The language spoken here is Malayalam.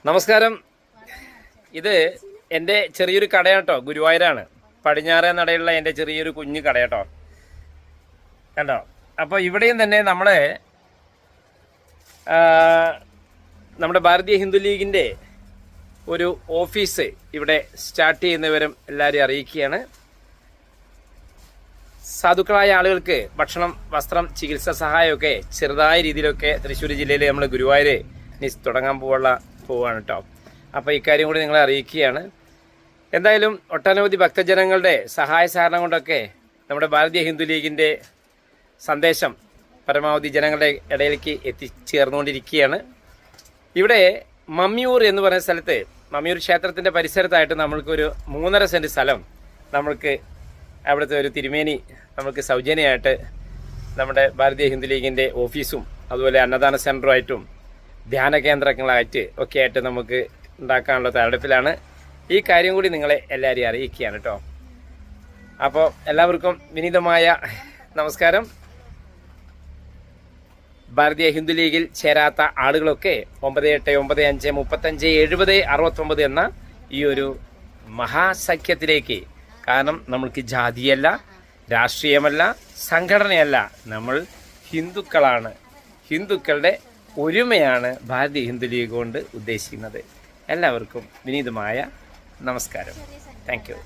നമസ്കാരം. ഇത് എൻ്റെ ചെറിയൊരു കടയാട്ടോ, ഗുരുവായൂരാണ്. പടിഞ്ഞാറേ നടയുള്ള എൻ്റെ ചെറിയൊരു കുഞ്ഞു കടയാട്ടോ, കണ്ടോ. അപ്പോൾ ഇവിടെയും തന്നെ നമ്മുടെ ഭാരതീയ ഹിന്ദു ലീഗിൻ്റെ ഒരു ഓഫീസ് ഇവിടെ സ്റ്റാർട്ട് ചെയ്യുന്നവരും എല്ലാവരെയും അറിയിക്കുകയാണ്. സാധുക്കളായ ആളുകൾക്ക് ഭക്ഷണം, വസ്ത്രം, ചികിത്സാ സഹായമൊക്കെ ചെറുതായ രീതിയിലൊക്കെ തൃശ്ശൂർ ജില്ലയിൽ നമ്മൾ ഗുരുവായൂർ തുടങ്ങാൻ പോവാണ് കേട്ടോ. അപ്പോൾ ഇക്കാര്യം കൂടി നിങ്ങളെ അറിയിക്കുകയാണ്. എന്തായാലും ഒട്ടനവധി ഭക്തജനങ്ങളുടെ സഹായ സഹകരണം കൊണ്ടൊക്കെ നമ്മുടെ ഭാരതീയ ഹിന്ദു ലീഗിൻ്റെ സന്ദേശം പരമാവധി ജനങ്ങളുടെ ഇടയിലേക്ക് എത്തിച്ചേർന്നുകൊണ്ടിരിക്കുകയാണ്. ഇവിടെ മമ്മിയൂർ എന്ന് പറയുന്ന സ്ഥലത്ത്, മമ്മിയൂർ ക്ഷേത്രത്തിൻ്റെ പരിസരത്തായിട്ട് നമ്മൾക്കൊരു 3.5 സെൻറ്റ് സ്ഥലം നമ്മൾക്ക് അവിടുത്തെ ഒരു തിരുമേനി നമുക്ക് സൗജന്യമായിട്ട് നമ്മുടെ ഭാരതീയ ഹിന്ദു ലീഗിൻ്റെ ഓഫീസും അതുപോലെ അന്നദാന സെൻ്ററുമായിട്ടും ധ്യാന കേന്ദ്രങ്ങളായിട്ട് ഒക്കെ ആയിട്ട് നമുക്ക് ഉണ്ടാക്കാനുള്ള തയ്യാറെടുപ്പിലാണ്. ഈ കാര്യം കൂടി നിങ്ങളെ എല്ലാവരെയും അറിയിക്കുകയാണ് കേട്ടോ. അപ്പോൾ എല്ലാവർക്കും വിനീതമായ നമസ്കാരം. ഭാരതീയ ഹിന്ദു ലീഗിൽ ചേരാത്ത ആളുകളൊക്കെ 9895357069 എന്ന ഈ ഒരു മഹാസഖ്യത്തിലേക്ക്, കാരണം നമ്മൾക്ക് ജാതിയല്ല, രാഷ്ട്രീയമല്ല, സംഘടനയല്ല, നമ്മൾ ഹിന്ദുക്കളാണ്. ഹിന്ദുക്കളുടെ ഒരുമയാണ് ഭാരതീയ ഹിന്ദു ലീഗ് കൊണ്ട് ഉദ്ദേശിക്കുന്നത്. എല്ലാവർക്കും വിനീതമായ നമസ്കാരം. Thank you.